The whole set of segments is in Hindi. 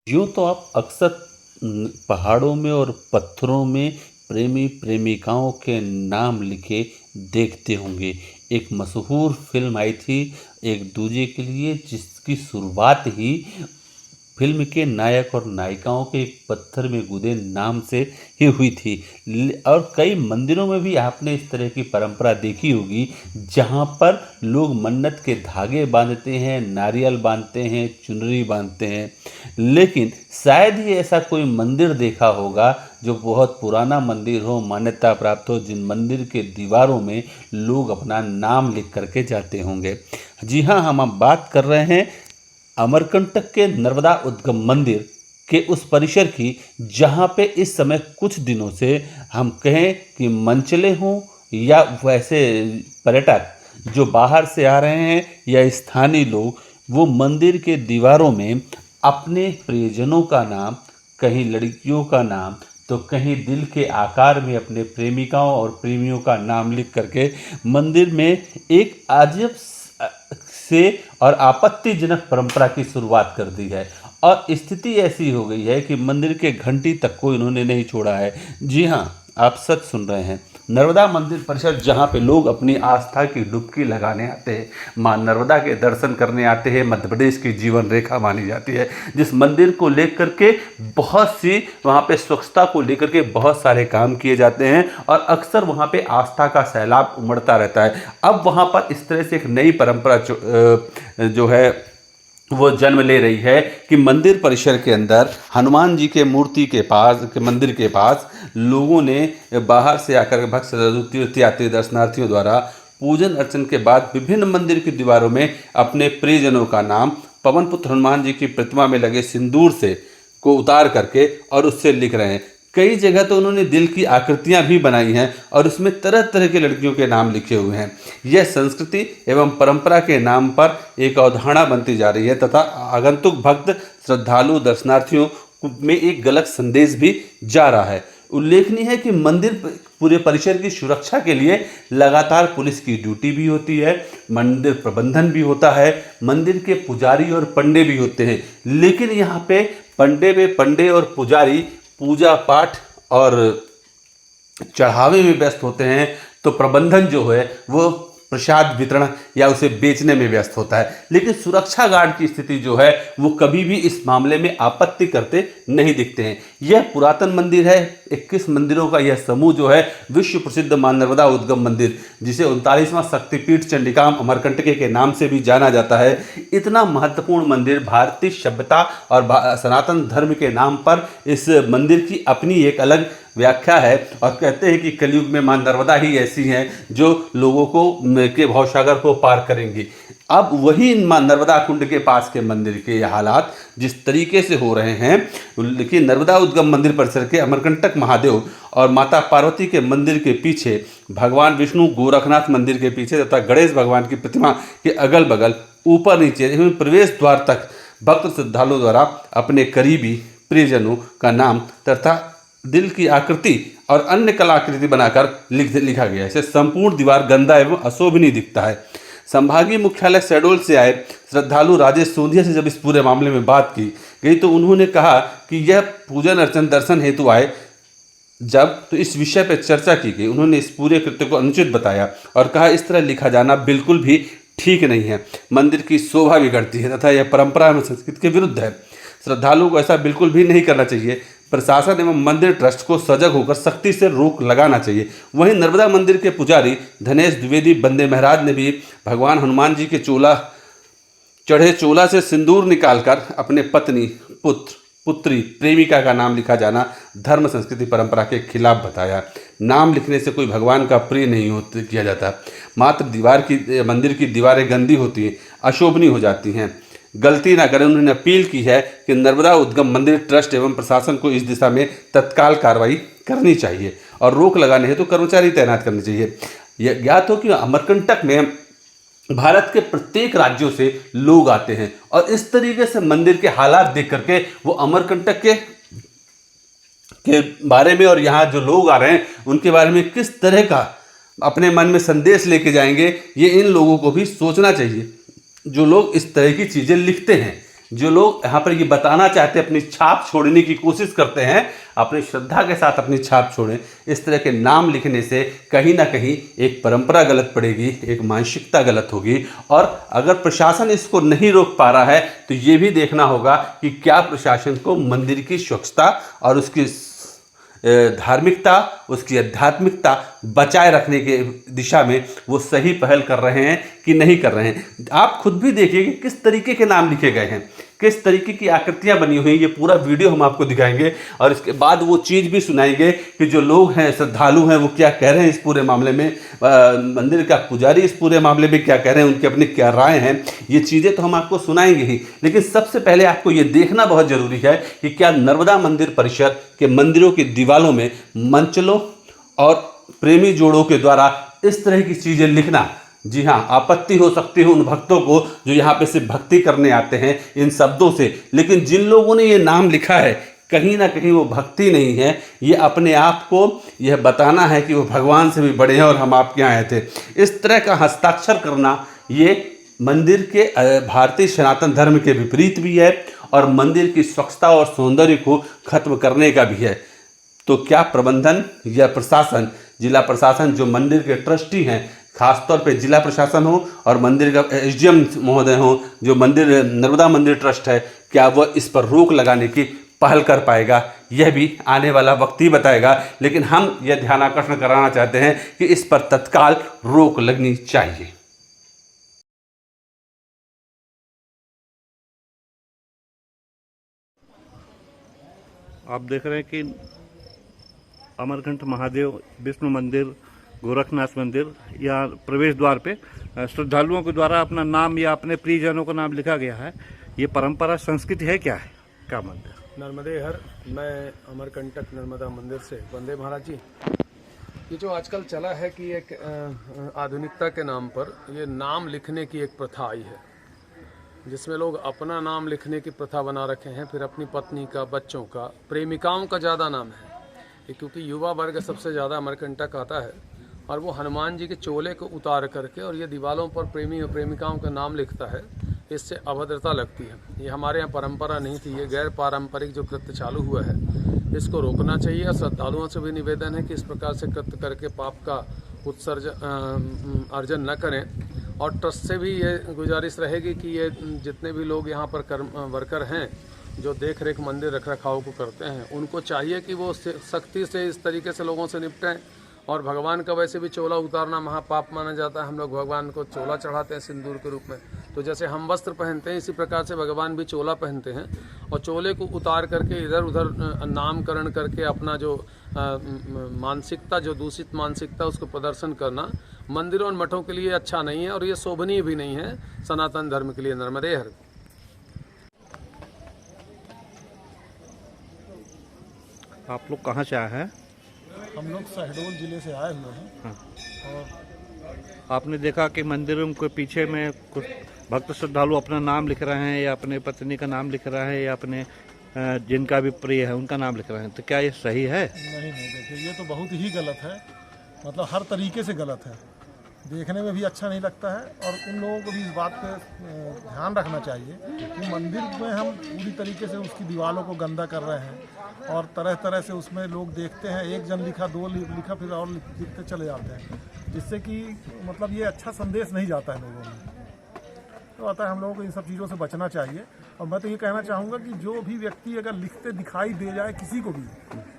यूँ तो आप अक्सर पहाड़ों में और पत्थरों में प्रेमी प्रेमिकाओं के नाम लिखे देखते होंगे। एक मशहूर फ़िल्म आई थी एक दूजे के लिए, जिसकी शुरुआत ही फ़िल्म के नायक और नायिकाओं के एक पत्थर में गुदे नाम से ही हुई थी। और कई मंदिरों में भी आपने इस तरह की परंपरा देखी होगी, जहाँ पर लोग मन्नत के धागे बांधते हैं, नारियल बांधते हैं, चुनरी बांधते हैं। लेकिन शायद ही ऐसा कोई मंदिर देखा होगा जो बहुत पुराना मंदिर हो, मान्यता प्राप्त हो, जिन मंदिर के दीवारों में लोग अपना नाम लिख करके जाते होंगे। जी हाँ, हम अब बात कर रहे हैं अमरकंटक के नर्मदा उद्गम मंदिर के उस परिसर की, जहाँ पे इस समय कुछ दिनों से हम कहें कि मनचले हों या वैसे पर्यटक जो बाहर से आ रहे हैं या स्थानीय लोग, वो मंदिर के दीवारों में अपने प्रियजनों का नाम, कहीं लड़कियों का नाम तो कहीं दिल के आकार में अपने प्रेमिकाओं और प्रेमियों का नाम लिख करके मंदिर में एक अजब से और आपत्तिजनक परंपरा की शुरुआत कर दी है। और स्थिति ऐसी हो गई है कि मंदिर के घंटी तक को इन्होंने नहीं छोड़ा है। जी हाँ, आप सच सुन रहे हैं। नर्मदा मंदिर परिसर, जहाँ पे लोग अपनी आस्था की डुबकी लगाने आते हैं, माँ नर्मदा के दर्शन करने आते हैं, मध्य प्रदेश की जीवन रेखा मानी जाती है, जिस मंदिर को लेकर के बहुत सी वहाँ पे स्वच्छता को लेकर के बहुत सारे काम किए जाते हैं और अक्सर वहाँ पे आस्था का सैलाब उमड़ता रहता है। अब वहाँ पर इस तरह से एक नई परंपरा जो है वो जन्म ले रही है कि मंदिर परिसर के अंदर हनुमान जी के मूर्ति के पास के मंदिर के पास लोगों ने बाहर से आकर भक्त श्रद्धालु तीर्थयात्री दर्शनार्थियों द्वारा पूजन अर्चन के बाद विभिन्न मंदिर की दीवारों में अपने प्रियजनों का नाम पवन पुत्र हनुमान जी की प्रतिमा में लगे सिंदूर से को उतार करके और उससे लिख रहे हैं। कई जगह तो उन्होंने दिल की आकृतियां भी बनाई हैं और उसमें तरह तरह के लड़कियों के नाम लिखे हुए हैं। यह संस्कृति एवं परंपरा के नाम पर एक अवधारणा बनती जा रही है तथा आगंतुक भक्त श्रद्धालु दर्शनार्थियों में एक गलत संदेश भी जा रहा है। उल्लेखनीय है कि मंदिर पूरे परिसर की सुरक्षा के लिए लगातार पुलिस की ड्यूटी भी होती है, मंदिर प्रबंधन भी होता है, मंदिर के पुजारी और पंडे भी होते हैं। लेकिन यहाँ पे पंडे और पुजारी पूजा पाठ और चढ़ावे में व्यस्त होते हैं, तो प्रबंधन जो है वो प्रसाद वितरण या उसे बेचने में व्यस्त होता है। लेकिन सुरक्षा गार्ड की स्थिति जो है वो कभी भी इस मामले में आपत्ति करते नहीं दिखते हैं। यह पुरातन मंदिर है। 21 मंदिरों का यह समूह जो है विश्व प्रसिद्ध मां नर्मदा उद्गम मंदिर, जिसे 39वां शक्तिपीठ चंडिकाम अमरकंटके के नाम से भी जाना जाता है। इतना महत्वपूर्ण मंदिर, भारतीय सभ्यता और सनातन धर्म के नाम पर इस मंदिर की अपनी एक अलग व्याख्या है और कहते हैं कि कलयुग में मां नर्मदा ही ऐसी हैं जो लोगों को के भवसागर को पार करेंगी। अब वही मां नर्मदा कुंड के पास के मंदिर के हालात जिस तरीके से हो रहे हैं, लेकिन नर्मदा उद्गम मंदिर परिसर के अमरकंटक महादेव और माता पार्वती के मंदिर के पीछे, भगवान विष्णु गोरखनाथ मंदिर के पीछे तथा गणेश भगवान की प्रतिमा के अगल बगल, ऊपर नीचे एवं प्रवेश द्वार तक भक्त श्रद्धालुओं द्वारा अपने करीबी प्रियजनों का नाम तथा दिल की आकृति और अन्य कलाकृति बनाकर लिखा गया है। इससे संपूर्ण दीवार गंदा एवं अशोभनीय दिखता है। संभागीय मुख्यालय शहडोल से आए श्रद्धालु राजेश सोंधिया से जब इस पूरे मामले में बात की गई तो उन्होंने कहा कि यह पूजन अर्चन दर्शन हेतु आए जब, तो इस विषय पर चर्चा की गई। उन्होंने इस पूरे कृत्य को अनुचित बताया और कहा इस तरह लिखा जाना बिल्कुल भी ठीक नहीं है, मंदिर की शोभा बिगड़ती है तथा यह परंपरा एवं संस्कृति के विरुद्ध है। श्रद्धालुओं को ऐसा बिल्कुल भी नहीं करना चाहिए। प्रशासन एवं मंदिर ट्रस्ट को सजग होकर सख्ती से रोक लगाना चाहिए। वहीं नर्मदा मंदिर के पुजारी धनेश द्विवेदी बंदे महाराज ने भी भगवान हनुमान जी के चढ़े चोला से सिंदूर निकालकर अपने पत्नी, पुत्र, पुत्री, प्रेमिका का नाम लिखा जाना धर्म संस्कृति परंपरा के खिलाफ बताया। नाम लिखने से कोई भगवान का प्रिय नहीं किया जाता, मात्र मंदिर की दीवारें गंदी होती हैं, अशोभनीय हो जाती हैं, गलती ना करें। उन्होंने अपील की है कि नर्मदा उद्गम मंदिर ट्रस्ट एवं प्रशासन को इस दिशा में तत्काल कार्रवाई करनी चाहिए और रोक लगाने हेतु कर्मचारी तैनात करने चाहिए। यह ज्ञात हो कि अमरकंटक में भारत के प्रत्येक राज्यों से लोग आते हैं और इस तरीके से मंदिर के हालात देख करके वो अमरकंटक के बारे में और यहाँ जो लोग आ रहे हैं उनके बारे में किस तरह का अपने मन में संदेश लेके जाएंगे, ये इन लोगों को भी सोचना चाहिए जो लोग इस तरह की चीज़ें लिखते हैं। जो लोग यहाँ पर ये बताना चाहते हैं, अपनी छाप छोड़ने की कोशिश करते हैं, अपनी श्रद्धा के साथ अपनी छाप छोड़ें। इस तरह के नाम लिखने से कहीं ना कहीं एक परंपरा गलत पड़ेगी, एक मानसिकता गलत होगी। और अगर प्रशासन इसको नहीं रोक पा रहा है तो ये भी देखना होगा कि क्या प्रशासन को मंदिर की स्वच्छता और उसकी धार्मिकता, उसकी आध्यात्मिकता बचाए रखने के दिशा में वो सही पहल कर रहे हैं कि नहीं कर रहे हैं। आप खुद भी देखिए कि किस तरीके के नाम लिखे गए हैं, किस तरीके की आकृतियां बनी हुई हैं। ये पूरा वीडियो हम आपको दिखाएंगे और इसके बाद वो चीज़ भी सुनाएंगे कि जो लोग हैं, श्रद्धालु हैं, वो क्या कह रहे हैं इस पूरे मामले में। मंदिर का पुजारी इस पूरे मामले में क्या कह रहे हैं, उनकी अपनी क्या राय हैं। ये चीज़ें तो हम आपको सुनाएंगे ही, लेकिन सबसे पहले आपको ये देखना बहुत ज़रूरी है कि क्या नर्मदा मंदिर परिसर के मंदिरों की दीवारों में मंचलों और प्रेमी जोड़ों के द्वारा इस तरह की चीज़ें लिखना, जी हाँ, आपत्ति हो सकती है उन भक्तों को जो यहाँ पे सिर्फ भक्ति करने आते हैं इन शब्दों से, लेकिन जिन लोगों ने ये नाम लिखा है कहीं ना कहीं वो भक्ति नहीं है, ये अपने आप को यह बताना है कि वो भगवान से भी बड़े हैं और हम आपके यहाँ आए थे। इस तरह का हस्ताक्षर करना ये मंदिर के भारतीय सनातन धर्म के विपरीत भी है और मंदिर की स्वच्छता और सौंदर्य को खत्म करने का भी है। तो क्या प्रबंधन या प्रशासन, जिला प्रशासन, जो मंदिर के ट्रस्टी हैं, खासतौर पे जिला प्रशासन हो और मंदिर का एसडीएम महोदय हो, जो मंदिर नर्मदा मंदिर ट्रस्ट है, क्या वह इस पर रोक लगाने की पहल कर पाएगा, यह भी आने वाला वक्त ही बताएगा। लेकिन हम यह ध्यानाकर्षण कराना चाहते हैं कि इस पर तत्काल रोक लगनी चाहिए। आप देख रहे हैं कि अमरकंठ महादेव विष्णु मंदिर, गोरखनाथ मंदिर, या प्रवेश द्वार पे श्रद्धालुओं के द्वारा अपना नाम या अपने प्रियजनों का नाम लिखा गया है। ये परंपरा संस्कृति है, क्या है, क्या मानते हैं? नर्मदे हर, मैं अमरकंटक नर्मदा मंदिर से वंदे महाराज जी। ये जो आजकल चला है कि एक आधुनिकता के नाम पर ये नाम लिखने की एक प्रथा आई है, जिसमें लोग अपना नाम लिखने की प्रथा बना रखे हैं, फिर अपनी पत्नी का, बच्चों का, प्रेमिकाओं का ज़्यादा नाम है। ये क्योंकि युवा वर्ग सबसे ज़्यादा अमरकंटक आता है और वो हनुमान जी के चोले को उतार करके और ये दीवारों पर प्रेमी और प्रेमिकाओं का नाम लिखता है, इससे अभद्रता लगती है। ये हमारे यहाँ परंपरा नहीं थी, ये गैर पारंपरिक जो कृत्य चालू हुआ है इसको रोकना चाहिए। और श्रद्धालुओं से भी निवेदन है कि इस प्रकार से कृत्य करके पाप का अर्जन न करें। और ट्रस्ट से भी ये गुजारिश रहेगी कि ये जितने भी लोग यहाँ पर वर्कर हैं जो देख रेख मंदिर रख रखाव को करते हैं, उनको चाहिए कि वो सख्ती से इस तरीके से लोगों से निपटें। और भगवान का वैसे भी चोला उतारना महापाप माना जाता है। हम लोग भगवान को चोला चढ़ाते हैं सिंदूर के रूप में, तो जैसे हम वस्त्र पहनते हैं इसी प्रकार से भगवान भी चोला पहनते हैं। और चोले को उतार करके इधर उधर नामकरण करके अपना जो मानसिकता, जो दूषित मानसिकता, उसको प्रदर्शन करना मंदिरों और मठों के लिए अच्छा नहीं है और ये शोभनीय भी नहीं है सनातन धर्म के लिए। नर्मदे हर। आप लोग कहाँ से आए हैं? हम लोग शहडोल जिले से आए हुए हैं। हाँ। और आपने देखा कि मंदिरों के पीछे में कुछ भक्त श्रद्धालु अपना नाम लिख रहे हैं, या अपने पत्नी का नाम लिख रहे हैं, या अपने जिनका भी प्रिय है उनका नाम लिख रहे हैं, तो क्या ये सही है? नहीं, देखिए ये तो बहुत ही गलत है, मतलब हर तरीके से गलत है, देखने में भी अच्छा नहीं लगता है। और उन लोगों को भी इस बात पे ध्यान रखना चाहिए कि मंदिर में हम पूरी तरीके से उसकी दीवारों को गंदा कर रहे हैं और तरह तरह से उसमें लोग देखते हैं, एक जन लिखा, दो लिखा, फिर और लिखते चले जाते हैं, जिससे कि मतलब ये अच्छा संदेश नहीं जाता है लोगों में। तो आता है हम लोगों को इन सब चीज़ों से बचना चाहिए। और मैं तो ये कहना चाहूँगा कि जो भी व्यक्ति अगर लिखते दिखाई दे जाए किसी को भी,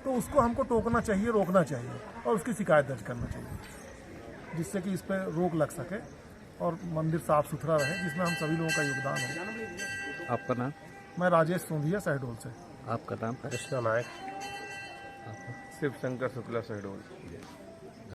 तो उसको हमको टोकना चाहिए, रोकना चाहिए और उसकी शिकायत दर्ज करना चाहिए, जिससे कि इस पर रोक लग सके और मंदिर साफ सुथरा रहे, जिसमें हम सभी लोगों का योगदान हो। आपका नाम? मैं राजेश सोंधिया, शहडोल से। आपका नाम? कृष्णा नायक, शिव शंकर शुक्ला, शहडोल।